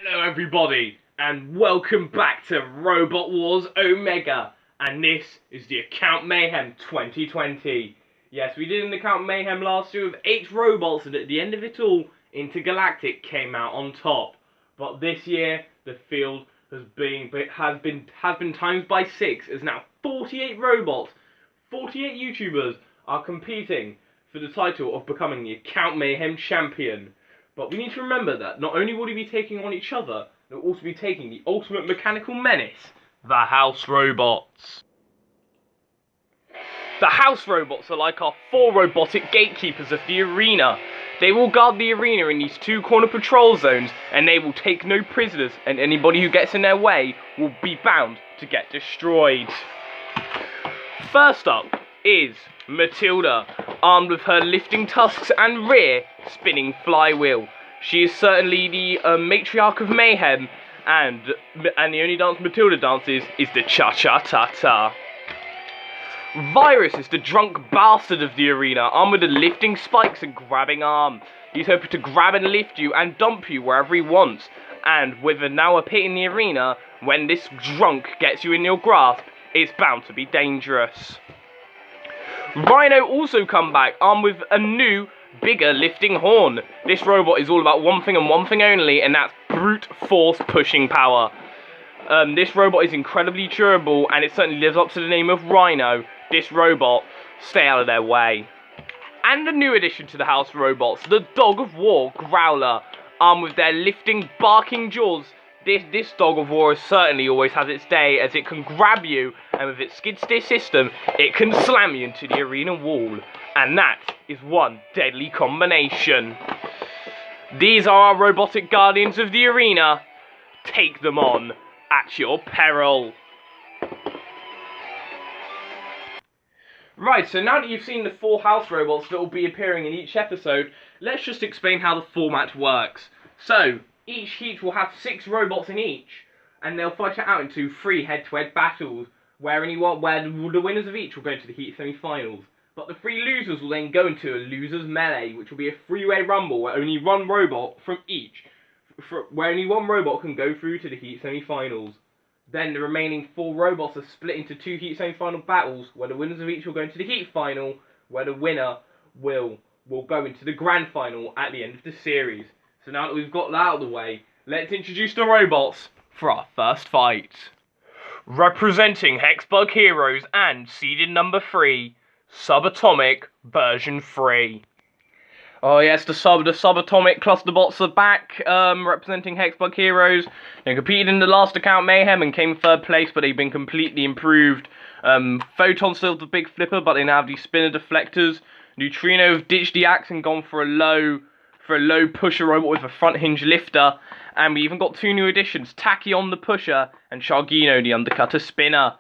Hello everybody, and welcome back to Robot Wars Omega, and this is the Account Mayhem 2020. Yes, we did an Account Mayhem last year with 8 robots, and at the end of it all, Intergalactic came out on top. But this year, the field has been times by 6, as now 48 robots, 48 YouTubers are competing for the title of becoming the Account Mayhem champion. But we need to remember that not only will they be taking on each other, they'll also be taking the ultimate mechanical menace, the House Robots. The House Robots are like our 4 robotic gatekeepers of the arena. They will guard the arena in these 2 corner patrol zones, and they will take no prisoners, and anybody who gets in their way will be bound to get destroyed. First up is Matilda, armed with her lifting tusks and rear spinning flywheel. She is certainly the matriarch of Mayhem, and the only dance Matilda dances is the cha-cha-ta-ta. Virus is the drunk bastard of the arena, armed with the lifting spikes and grabbing arm. He's hoping to grab and lift you and dump you wherever he wants, and with now a pit in the arena, when this drunk gets you in your grasp, it's bound to be dangerous. Rhino also come back, armed with a new, bigger lifting horn. This robot is all about one thing and one thing only, and that's brute force pushing power. This robot is incredibly durable, and it certainly lives up to the name of Rhino. This robot, stay out of their way. And a new addition to the House Robots, the Dog of War Growler, armed with their lifting, barking jaws. This Dog of War certainly always has its day, as it can grab you, and with its skid steer system, it can slam you into the arena wall. And that is one deadly combination. These are our robotic guardians of the arena. Take them on at your peril. Right, so now that you've seen the 4 house robots that will be appearing in each episode, let's just explain how the format works. So, each heat will have 6 robots in each, and they'll fight it out into 3 head-to-head battles, where the winners of each will go into the heat semi-finals. But the 3 losers will then go into a losers melee, which will be a 3-way rumble where only one robot can go through to the heat semi-finals. Then the remaining 4 robots are split into 2 heat semi-final battles, where the winners of each will go into the heat final, where the winner will go into the grand final at the end of the series. So now that we've got that out of the way, let's introduce the robots for our first fight. Representing Hexbug Heroes and seeded number 3, Subatomic version 3. Oh yes, the Subatomic clusterbots are back, representing Hexbug Heroes. They competed in the last Account Mayhem and came 3rd place, but they've been completely improved. Photon still the big flipper, but they now have these spinner deflectors. Neutrino have ditched the axe and gone for a low pusher robot with a front hinge lifter. And we even got 2 new additions, Tachyon the pusher and Shargino the undercutter spinner.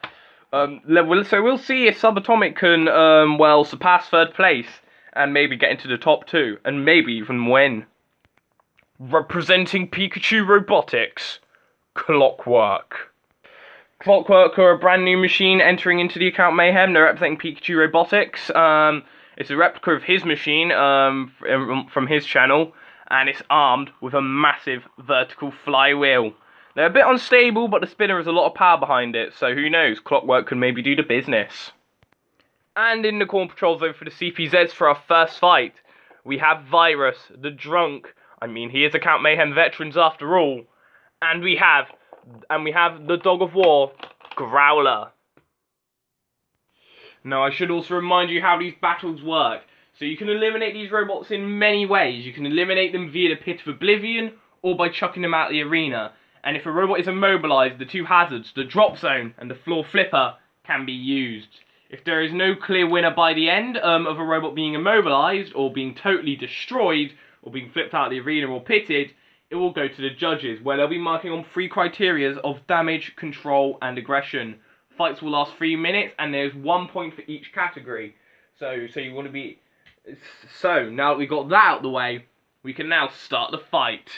So we'll see if Subatomic can, surpass 3rd place and maybe get into the top 2 and maybe even win. Representing Pikachu Robotics, Clockwork. Clockwork are a brand new machine entering into the Account Mayhem. They're representing Pikachu Robotics. It's a replica of his machine from his channel, and it's armed with a massive vertical flywheel. They're a bit unstable, but the spinner has a lot of power behind it, so who knows, Clockwork can maybe do the business. And in the corner patrol zone for the CPZs for our first fight, we have Virus, the drunk. I mean, he is Account Mayhem veterans after all. And we have the Dog of War Growler. Now, I should also remind you how these battles work. So you can eliminate these robots in many ways. You can eliminate them via the Pit of Oblivion, or by chucking them out of the arena. And if a robot is immobilized, the 2 hazards, the drop zone and the floor flipper, can be used. If there is no clear winner by the end of a robot being immobilized, or being totally destroyed, or being flipped out of the arena or pitted, it will go to the judges, where they'll be marking on 3 criteria of damage, control, and aggression. Fights will last 3 minutes, and there's 1 point for each category. So you want to be... So, now that we've got that out of the way, we can now start the fight.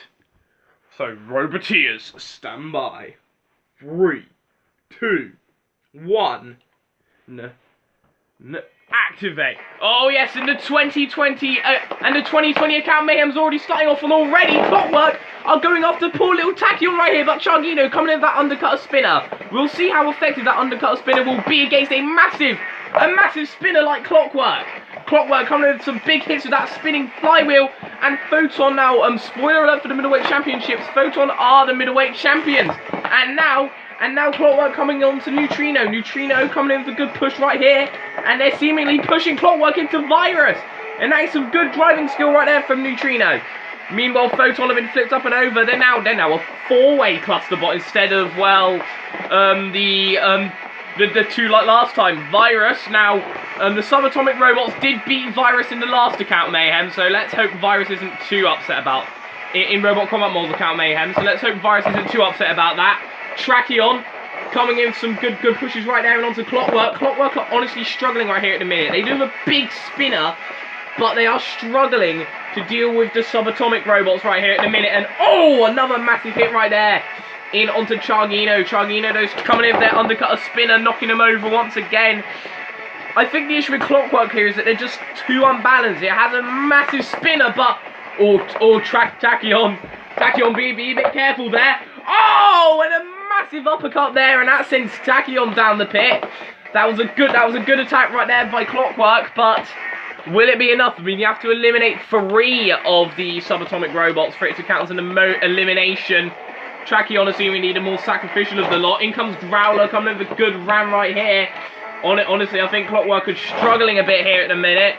So, Roboteers, stand by. 3, 2, 1... Activate. Oh yes, and the 2020 account Mayhem's already starting off, and already Clockwork are going after poor little Tachyon right here, but Chagino coming in with that undercutter spinner. We'll see how effective that undercutter spinner will be against a massive spinner like Clockwork. Clockwork coming in with some big hits with that spinning flywheel, and Photon now, spoiler alert for the middleweight championships, Photon are the middleweight champions, and now Clockwork coming on to Neutrino. Neutrino coming in with a good push right here, and they're seemingly pushing Clockwork into Virus, and that is some good driving skill right there from Neutrino. Meanwhile, Photon have been flipped up and over. They're now a four-way clusterbot instead of, well, the two like last time. Virus now, the subatomic robots did beat Virus in the last account Mayhem, so let's hope Virus isn't too upset about in Robot Combat Models account Mayhem. So let's hope Virus isn't too upset about that. Tachyon coming in with some good pushes right there and onto Clockwork. Clockwork are honestly struggling right here at the minute. They do have a big spinner, but they are struggling to deal with the subatomic robots right here at the minute. And oh, another massive hit right there in onto Chagino. Chagino those coming in with their undercutter spinner, knocking them over once again. I think the issue with Clockwork here is that they're just too unbalanced. It has a massive spinner, but Tachyon, be a bit careful there. Oh, and a massive uppercut there, and that sends Tachyon down the pit. That was a good attack right there by Clockwork, but will it be enough? I mean, you have to eliminate 3 of the subatomic robots for it to count as an elimination. Tachyon assuming we need a more sacrificial of the lot. In comes Growler coming in with a good ram right here. Honestly, I think Clockwork is struggling a bit here at the minute.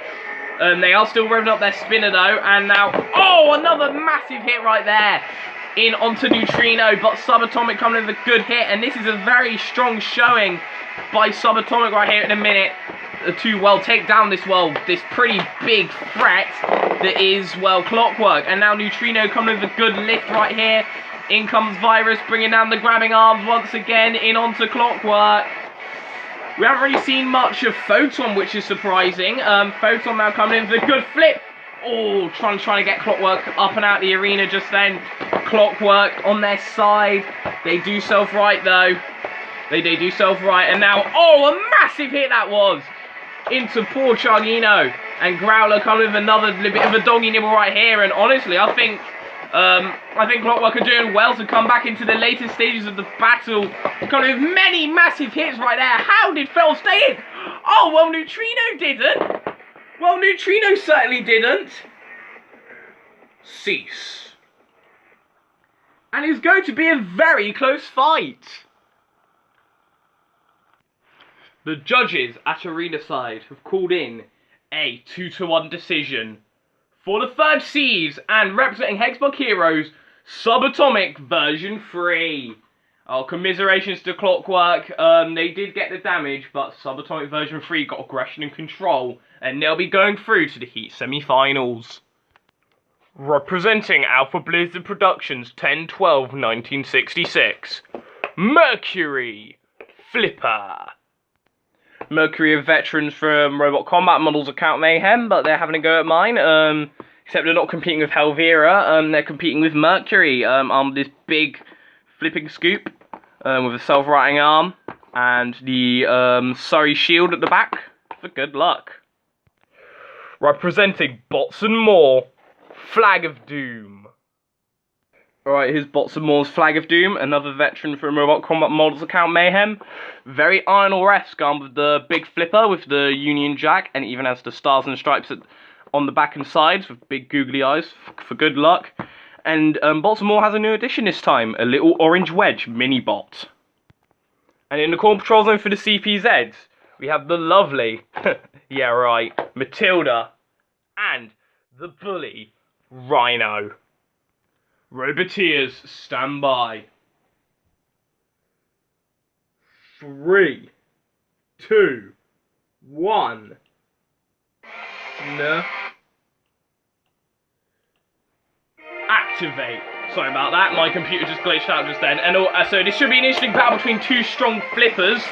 They are still revving up their spinner though, and now, oh, another massive hit right there in onto Neutrino, but Subatomic coming in with a good hit, and this is a very strong showing by Subatomic right here in a minute to, well, take down this pretty big threat that is, well, Clockwork. And now Neutrino coming in with a good lift right here. In comes Virus, bringing down the grabbing arms once again in onto Clockwork. We haven't really seen much of Photon, which is surprising. Photon now coming in with a good flip. Oh, trying to get Clockwork up and out the arena just then. Clockwork on their side. They do self-right, though. They do self-right. And now, oh, a massive hit that was into poor Chagino. And Growler coming with another bit of a doggy nibble right here. And honestly, I think Clockwork are doing well to come back into the later stages of the battle. Coming with many massive hits right there. How did Fell stay in? Oh, well, Neutrino didn't. Well, Neutrino certainly didn't. Cease. And it's going to be a very close fight. The judges at Arena Side have called in a 2-1 decision for the third seeds, and representing Hexbug Heroes, Subatomic version 3. Oh, commiserations to Clockwork. They did get the damage, but Subatomic version 3 got aggression and control, and they'll be going through to the Heat semi-finals. Representing Alpha Blizzard Productions 10/12/1966, Mercury Flipper. Mercury are veterans from Robot Combat Models account Mayhem, but they're having a go at mine. Except they're not competing with Helvira, they're competing with Mercury, on this big flipping scoop, with a self-righting arm, and the Surrey shield at the back, for good luck. Representing Bots and More, Flag of Doom. Alright, here's Bots and More's Flag of Doom, another veteran from Robot Combat Models account Mayhem. Very Iron Ore-esque arm with the big flipper with the Union Jack, and it even has the stars and stripes on the back and sides with big googly eyes for good luck. And Bots and More has a new addition this time, a little orange wedge mini bot. And in the core control zone for the CPZs, we have the lovely, yeah right, Matilda, and the bully Rhino. Roboteers, stand by. 3, 2, 1. No. Activate. Sorry about that, my computer just glitched out just then. And so this should be an interesting battle between two strong flippers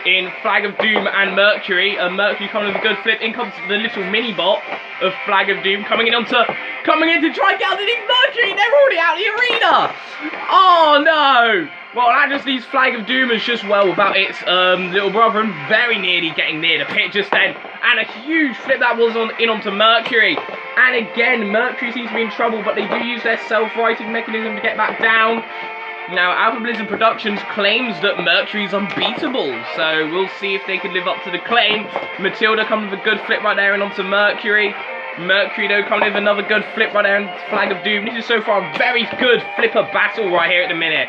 in Flag of Doom and Mercury. Mercury coming with a good flip. In comes the little mini bot of Flag of Doom coming in to try and get underneath Mercury. They're already out of the arena. Oh no! Well, that just leaves Flag of Doom as just well without its little brother and very nearly getting near the pit just then. And a huge flip that was in onto Mercury. And again, Mercury seems to be in trouble, but they do use their self-righting mechanism to get back down. Now, Alpha Blizzard Productions claims that Mercury's unbeatable, so we'll see if they can live up to the claim. Matilda comes with a good flip right there and onto Mercury. Mercury, though, comes with another good flip right there and Flag of Doom. This is so far a very good flipper battle right here at the minute.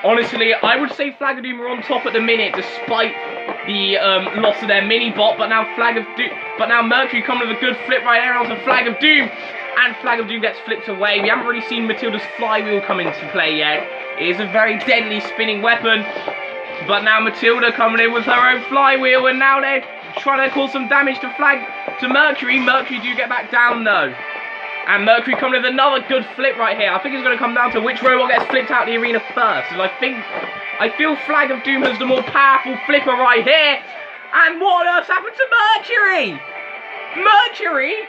Honestly, I would say Flag of Doom are on top at the minute, despite the loss of their mini-bot, but now Mercury comes with a good flip right there onto Flag of Doom, and Flag of Doom gets flipped away. We haven't really seen Matilda's flywheel come into play yet. It is a very deadly spinning weapon, but now Matilda coming in with her own flywheel, and now they're trying to cause some damage to Mercury. Mercury do get back down though. And Mercury coming with another good flip right here. I think it's going to come down to which robot gets flipped out of the arena first. And I feel Flag of Doom has the more powerful flipper right here. And what on earth's happened to Mercury? Mercury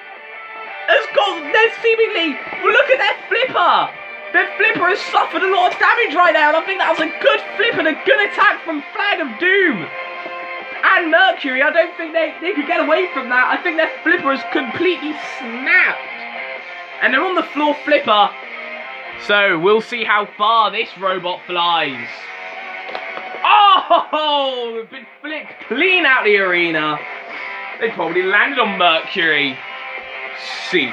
has got, they're seemingly, well, look at their flipper. Their flipper has suffered a lot of damage right now. And I think that was a good flip and a good attack from Flag of Doom. And Mercury, I don't think they could get away from that. I think their flipper has completely snapped. And they're on the floor flipper. So, we'll see how far this robot flies. Oh! Been flipped clean out the arena. They probably landed on Mercury. Cease.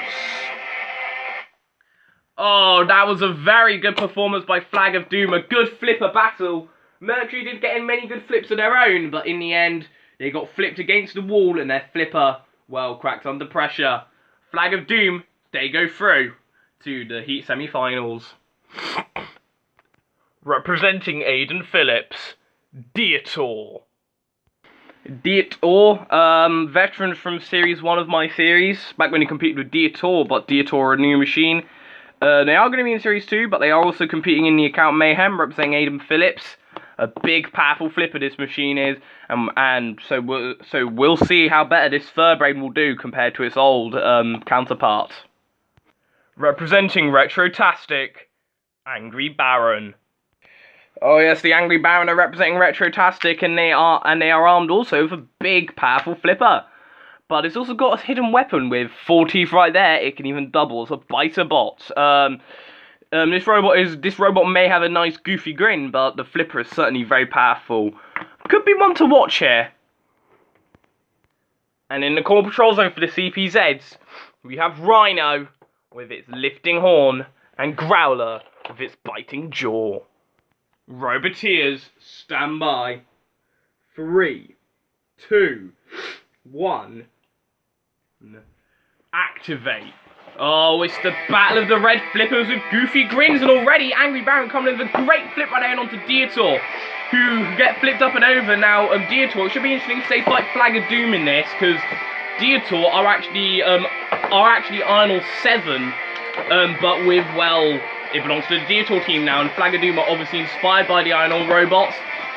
Oh, that was a very good performance by Flag of Doom. A good flipper battle. Mercury did get in many good flips of their own, but in the end, they got flipped against the wall and their flipper, well, cracked under pressure. Flag of Doom, they go through to the Heat semi-finals. Representing Aiden Phillips, Dietor. Dietor, veteran from Series 1 of my series, back when he competed with Dietor, but Dietor a new machine. They are going to be in Series 2, but they are also competing in the account Mayhem, representing Aiden Phillips. A big, powerful flipper this machine is, and so we'll see how better this Furbrain will do compared to its old counterpart. Representing Retrotastic, Angry Baron. Oh yes, the Angry Baron are representing Retrotastic, and they are armed also with a big, powerful flipper. But it's also got a hidden weapon with 4 teeth right there. It can even double as a biter bot. This robot may have a nice goofy grin, but the flipper is certainly very powerful. Could be one to watch here. And in the core patrol zone for the CPZs, we have Rhino with its lifting horn and Growler with its biting jaw. Roboteers, stand by. 3, 2, 1. Activate. Oh, it's the battle of the red flippers with goofy grins, and already Angry Baron coming with a great flip right down onto Dietor, who get flipped up and over. Now, Dietor, it should be interesting if they fight Flag of Doom in this, because Dietor are actually Arnold 7, but with, well, it belongs to the Dietor team now, and Flag of Doom are obviously inspired by the Arnold robots.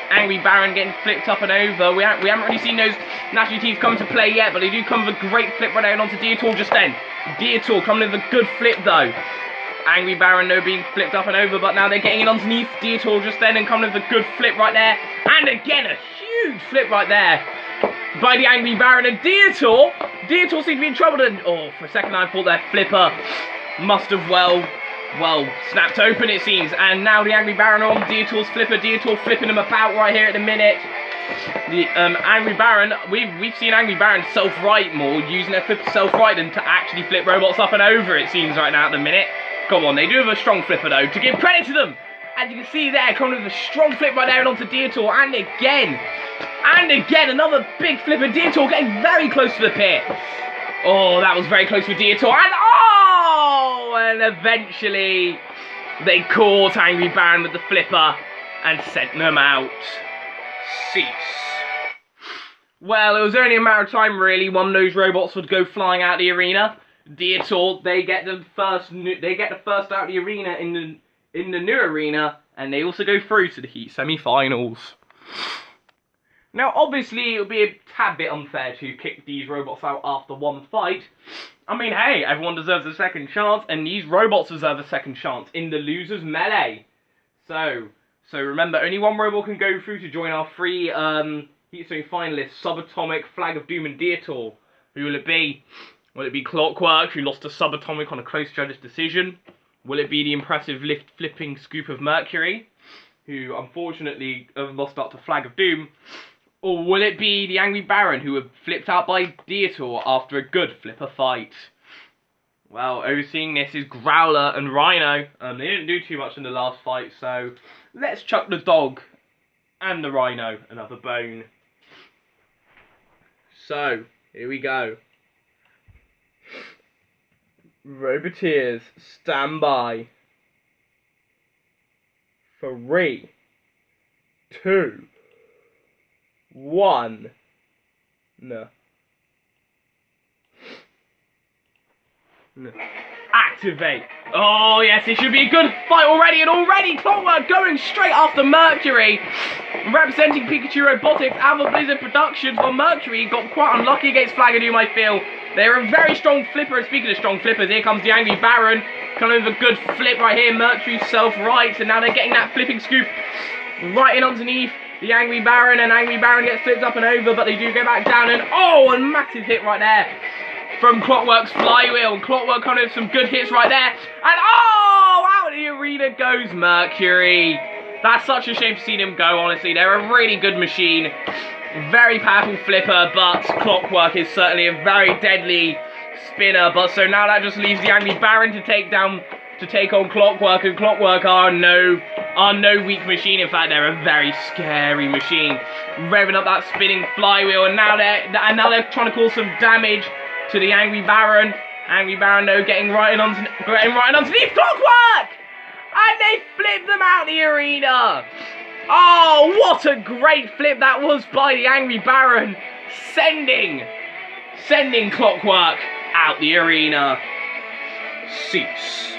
Angry Baron getting flipped up and over. We haven't really seen those national teams come to play yet, but they do come with a great flip right down onto Dietor just then. Dietor coming with a good flip though. Angry Baron though being flipped up and over, but now they're getting it underneath Dietor just then and coming with a good flip right there. And again, a huge flip right there by the Angry Baron, and Dietor seems to be in trouble. And oh, for a second I thought their flipper must have, well, snapped open it seems, and now the Angry Baron on Dietor's flipper. Dietor flipping him about right here at the minute. The Angry Baron, we've seen Angry Baron self-right more, using their flipper self-right than to actually flip robots up and over, it seems right now at the minute. Come on, they do have a strong flipper though, to give credit to them. As you can see there, coming with a strong flip right there and onto Dietor, and again, another big flipper. Dietor getting very close to the pit. Oh, that was very close for Dietor, and eventually they caught Angry Baron with the flipper and sent them out. Cease. Well, it was only a matter of time really. One of those robots would go flying out the arena. Dietor, they get the first out of the arena in the new arena, and they also go through to the Heat semi-finals. Now, obviously, it would be a tad bit unfair to kick these robots out after one fight. I mean, hey, everyone deserves a second chance, and these robots deserve a second chance in the loser's melee. So, So remember, only one robot can go through to join our three Heat Zone finalists, Subatomic, Flag of Doom, and Dietor. Who will it be? Will it be Clockwork, who lost to Subatomic on a close judge's decision? Will it be the impressive flipping scoop of Mercury, who unfortunately lost out to Flag of Doom? Or will it be the Angry Baron, who was flipped out by Dietor after a good flipper fight? Well, overseeing this is Growler and Rhino. They didn't do too much in the last fight, so let's chuck the dog and the Rhino another bone. So, here we go. Roboteers, stand by. 3, 2, 1. No. Activate. Oh yes, it should be a good fight already, and already Clockwork going straight after Mercury. Representing Pikachu Robotics, Alpha Blizzard Productions, while Mercury got quite unlucky against Flag of Doom, I feel. They're a very strong flipper, and speaking of strong flippers, here comes the Angry Baron. Kind of a good flip right here, Mercury self-rights, and now they're getting that flipping scoop right in underneath the Angry Baron, and Angry Baron gets flipped up and over, but they do go back down, and oh, a massive hit right there from Clockwork's flywheel. Clockwork kind of some good hits right there, and oh, out of the arena goes Mercury. That's such a shame to see them go, honestly. They're a really good machine. Very powerful flipper, but Clockwork is certainly a very deadly spinner. But so now that just leaves the Angry Baron to take on Clockwork, and Clockwork are no weak machine. In fact, they're a very scary machine. Revving up that spinning flywheel, and now they're trying to cause some damage to the Angry Baron. Angry Baron, though, getting right in underneath Clockwork! And they flip them out the arena! Oh, what a great flip that was by the Angry Baron! Sending Clockwork out the arena. Cease.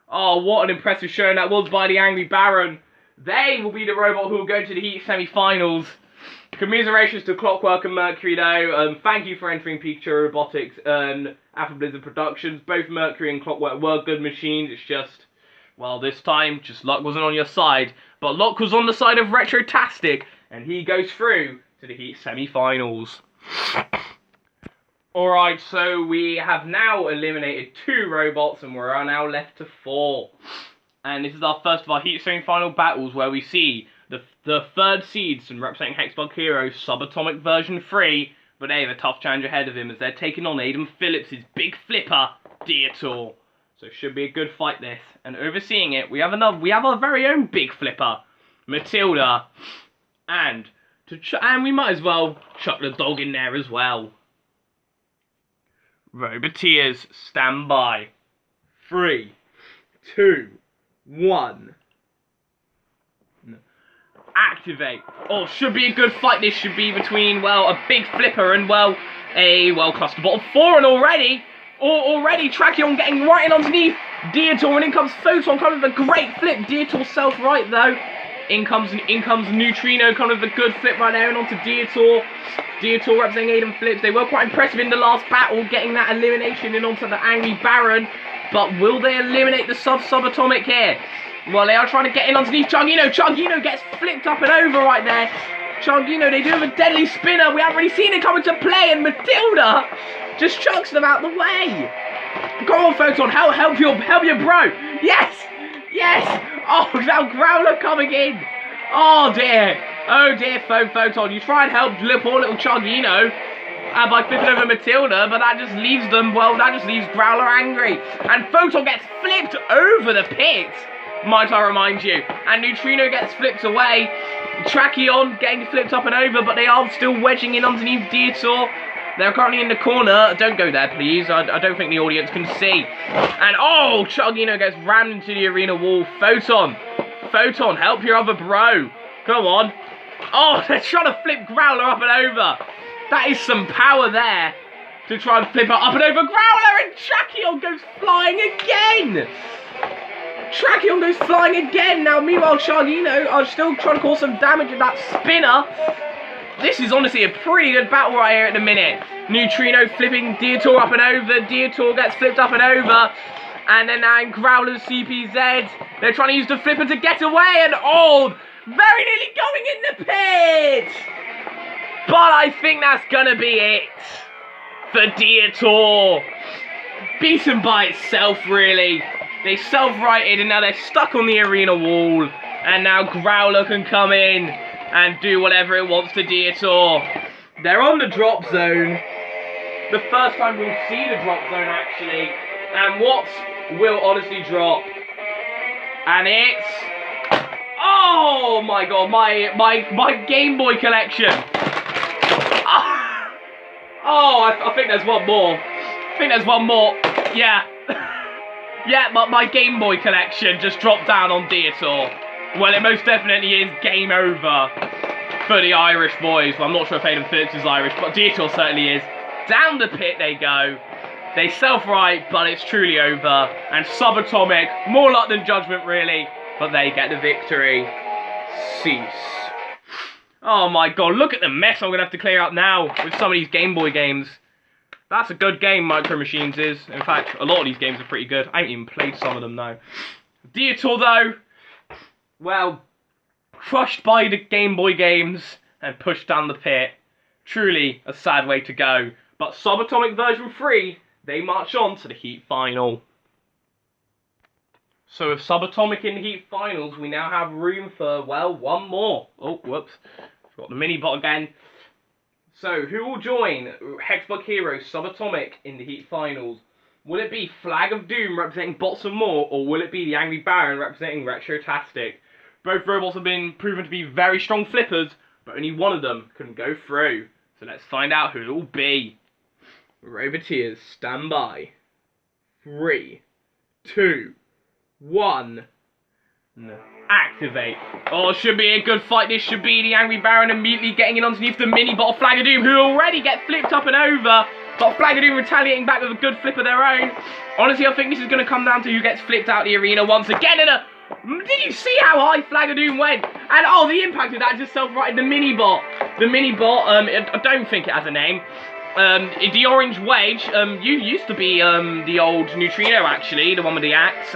Oh, what an impressive showing that was by the Angry Baron. They will be the robot who will go to the Heat semi-finals. Commiserations to Clockwork and Mercury, though. Thank you for entering Pikachu Robotics and Alpha Blizzard Productions. Both Mercury and Clockwork were good machines. It's just, well, this time, just luck wasn't on your side. But luck was on the side of Retrotastic, and he goes through to the Heat semi-finals. Alright, so we have now eliminated 2 robots, and we're now left to 4. And this is our first of our Heat semi-final battles, where we see the third seeds and representing Hexbug Heroes, Subatomic version 3, but they have a tough challenge ahead of him as they're taking on Aiden Phillips' big flipper, Dietor. So it should be a good fight, this. And overseeing it, we have our very own big flipper, Matilda, and we might as well chuck the dog in there as well. Roboteers, stand by. 3, 2, 1. Activate. Oh, should be a good fight. This should be between, well, a big flipper and, well, a, clusterbot of 4, and already Trachyon getting right in underneath Dietor, and in comes Photon, kind of a great flip. Dietor self-right, though. In comes Neutrino, kind of a good flip right there, and onto Dietor. Dietor representing Aiden Phillips. They were quite impressive in the last battle, getting that elimination in onto the Angry Baron. But will they eliminate the Subatomic here? Well, they are trying to get in underneath Chugino. Chugino gets flipped up and over right there. Chugino, they do have a deadly spinner. We haven't really seen it come into play, and Matilda just chucks them out the way. Go on, Photon, help your bro. Yes! Oh, now Growler coming in. Oh dear, Photon. You try and help poor little Chugino by flipping over Matilda, but that just leaves Growler angry. And Photon gets flipped over the pit, might I remind you. And Neutrino gets flipped away. Trachyon getting flipped up and over, but they are still wedging in underneath Dietor. They're currently in the corner. Don't go there, please. I don't think the audience can see. And, oh, Chugino gets rammed into the arena wall. Photon, help your other bro. Come on. Oh, they're trying to flip Growler up and over. That is some power there to try and flip her up and over Growler, and Trachyon goes flying again. Now, meanwhile, Chugino are still trying to cause some damage with that spinner. This is honestly a pretty good battle right here at the minute. Neutrino flipping Dietor up and over. Dietor gets flipped up and over. And then now Growler's CPZ. They're trying to use the flipper to get away, and oh, very nearly going in the pit. But I think that's gonna be it for Dietor. Beaten by itself, really. They self-righted, and now they're stuck on the arena wall. And now Growler can come in and do whatever it wants to Dietor. They're on the drop zone. The first time we'll see the drop zone, actually. And what will honestly drop? And it's... oh my god, my Game Boy collection. Oh, I think there's one more. Yeah. Yeah, my Game Boy collection just dropped down on Dietor. Well, it most definitely is game over for the Irish boys. Well, I'm not sure if Aidan Phillips is Irish, but Dietor certainly is. Down the pit they go. They self-right, but it's truly over. And Subatomic, more luck than judgment, really. But they get the victory. Cease. Oh my god, look at the mess I'm going to have to clear up now with some of these Game Boy games. That's a good game, Micro Machines is. In fact, a lot of these games are pretty good. I haven't even played some of them, though. Dietor, though, well, crushed by the Game Boy games and pushed down the pit. Truly a sad way to go. But Subatomic version 3, they march on to the Heat Final. So with Subatomic in the Heat Finals, we now have room for, well, one more. Oh, whoops. Got the mini-bot again. So, who will join Hexbug Heroes Subatomic in the Heat Finals? Will it be Flag of Doom representing Bots and More, or will it be the Angry Baron representing Retrotastic? Both robots have been proven to be very strong flippers, but only one of them can go through. So let's find out who it will be. Roboteers, stand by. 3, 2, 1. No. Activate. Oh, should be a good fight. This should be the Angry Baron immediately getting in underneath the mini-bot of Flag of Doom, who already get flipped up and over. But Flag of Doom retaliating back with a good flip of their own. Honestly, I think this is going to come down to who gets flipped out the arena once again. Did you see how high Flag of Doom went? And oh, the impact of that just self-righted the mini-bot. The mini-bot, I don't think it has a name. The Orange Wedge, you used to be the old Neutrino, actually, the one with the axe.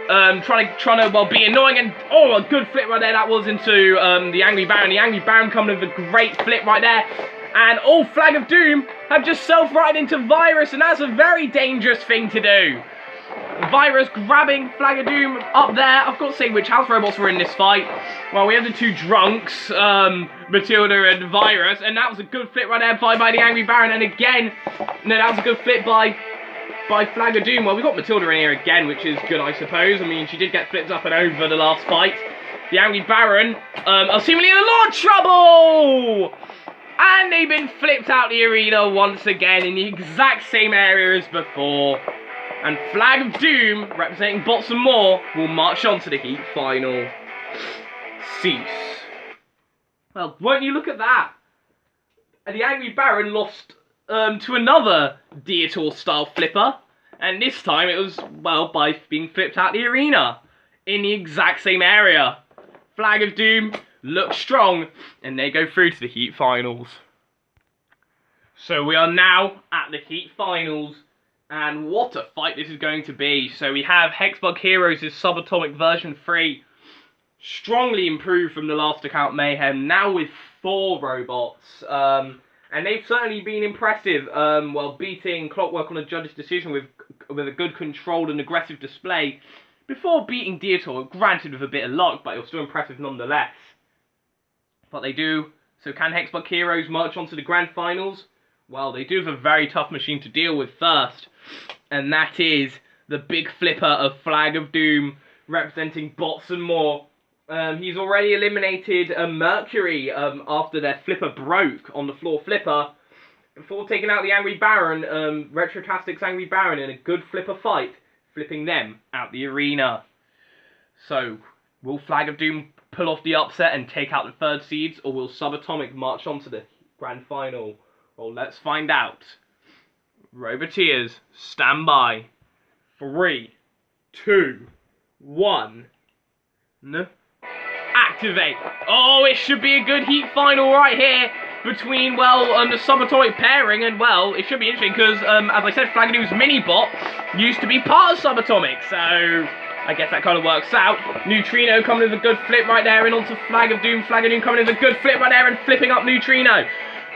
Trying to well, be annoying, and oh, a good flip right there that was into the Angry Baron. The Angry Baron coming with a great flip right there, and all Flag of Doom have just self-righted into Virus, and that's a very dangerous thing to do. Virus grabbing Flag of Doom up there. I've got to say which house robots were in this fight. Well, we have the two drunks, Matilda and Virus, and that was a good flip right there by the Angry Baron, and again, no, that was a good flip by Flag of Doom. Well, we've got Matilda in here again, which is good, I suppose. I mean, she did get flipped up and over the last fight. The Angry Baron are seemingly in a lot of trouble! And they've been flipped out the arena once again in the exact same area as before. And Flag of Doom, representing Bots and More, will march on to the Heat Final. Cease. Well, won't you look at that? And the Angry Baron lost to another Dietor-style flipper, and this time it was, well, by being flipped out the arena in the exact same area. Flag of Doom looks strong, and they go through to the Heat Finals. So we are now at the Heat Finals, and what a fight this is going to be. So we have Hexbug Heroes' Subatomic version 3, strongly improved from the last account Mayhem, now with 4 robots. And they've certainly been impressive, well, beating Clockwork on a judge's decision with a good controlled and aggressive display, before beating Dietor, granted with a bit of luck, but it was still impressive nonetheless. But they do, so can Hexbug Heroes march on to the Grand Finals? Well, they do have a very tough machine to deal with first, and that is the big flipper of Flag of Doom, representing Bots and More. He's already eliminated Mercury after their flipper broke on the floor flipper, before taking out the Angry Baron, Retrotastic's Angry Baron, in a good flipper fight, flipping them out the arena. So, will Flag of Doom pull off the upset and take out the third seeds, or will Subatomic march on to the Grand Final? Well, let's find out. Roboteers, stand by. 3, 2, 1. No. Activate. Oh, it should be a good Heat Final right here. between, well, the subatomic pairing, and, well, it should be interesting, because, as I said, Flagadoom's mini-bot used to be part of Subatomic, so I guess that kind of works out. Neutrino coming with a good flip right there, and onto Flag of Doom. Flagadoom coming with a good flip right there, and flipping up Neutrino.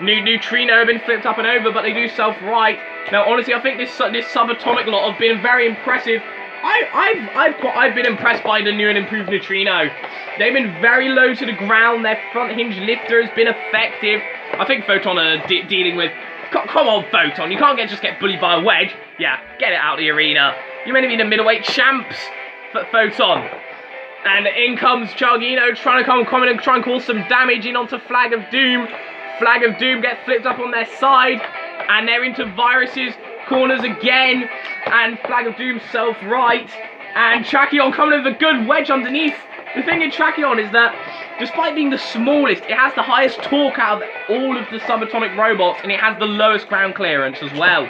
Neutrino have been flipped up and over, but they do self-right. Now, honestly, I think this Subatomic lot have been very impressive. I've been impressed by the new and improved Neutrino. They've been very low to the ground. Their front hinge lifter has been effective. I think Photon are dealing with... Come on, Photon. You can't just get bullied by a wedge. Yeah, get it out of the arena. You're meant to be the middleweight champs, Photon. And in comes Chargino trying to come in and try and cause some damage in onto Flag of Doom. Flag of Doom gets flipped up on their side. And they're into Virus's corners again. And Flag of Doom self-right. And Tracheon coming with a good wedge underneath. The thing in Tracheon is that, despite being the smallest, it has the highest torque out of all of the subatomic robots, and it has the lowest ground clearance as well.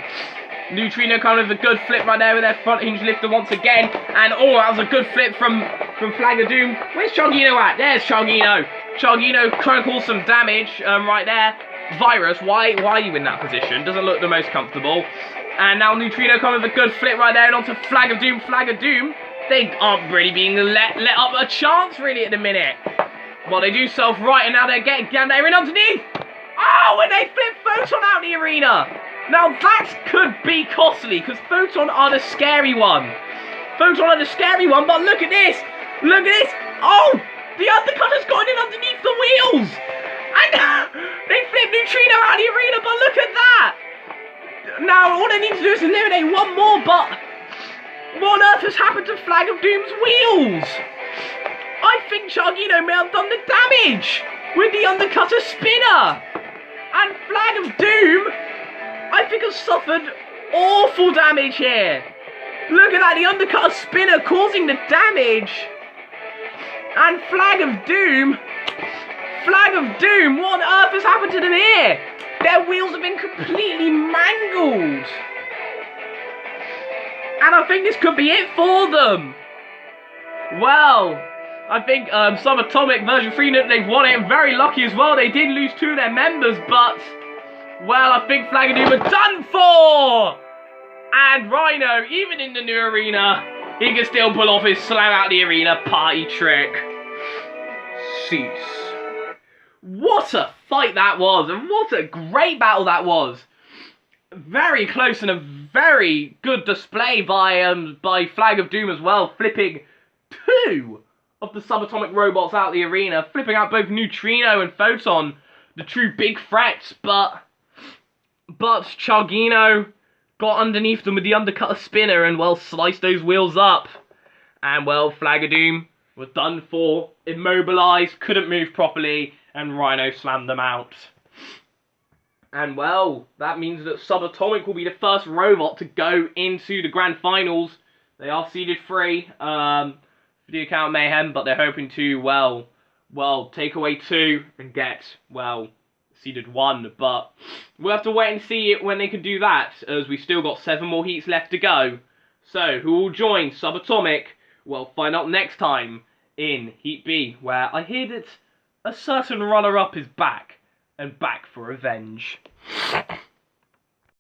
Neutrino coming with a good flip right there with their front hinge lifter once again, and oh, that was a good flip from Flag of Doom. Where's Chargino at? There's Chargino. Chargino trying to cause some damage right there. Virus, why are you in that position? Doesn't look the most comfortable. And now Neutrino coming with a good flip right there, and onto Flag of Doom. Flag of Doom. They aren't really being let up a chance, really, at the minute. Well, they do self-right, and now they're in underneath. Oh, and they flip Photon out the arena. Now, that could be costly, because Photon are the scary one. Photon are the scary one, but look at this. Look at this. Oh, the undercutter's got in underneath the wheels. And they flip Neutrino out the arena, but look at that. Now, all they need to do is eliminate one more, but... what on earth has happened to Flag of Doom's wheels? I think Chargino may have done the damage with the undercutter spinner. And Flag of Doom, I think, has suffered awful damage here. Look at that, the undercutter spinner causing the damage. And Flag of Doom, what on earth has happened to them here? Their wheels have been completely mangled. And I think this could be it for them. Well, I think Subatomic version 3, they've won it, and very lucky as well. They did lose 2 of their members, but, well, I think Flag of Doom are done for. And Rhino, even in the new arena, he can still pull off his slam out the arena party trick. Cease. What a fight that was, and what a great battle that was. Very close, and a very good display by Flag of Doom as well, flipping 2 of the subatomic robots out the arena, flipping out both Neutrino and Photon, the true big threats, but Chargino got underneath them with the undercutter spinner and, well, sliced those wheels up. And, well, Flag of Doom was done for, immobilized, couldn't move properly, and Rhino slammed them out. And, well, that means that Subatomic will be the first robot to go into the grand finals. They are seeded 3 for the account Mayhem, but they're hoping to, well, take away 2 and get, well, seeded 1. But we'll have to wait and see when they can do that, as we've still got 7 more heats left to go. So, who will join Subatomic? We'll find out next time in Heat B, where I hear that a certain runner-up is back, and back for revenge.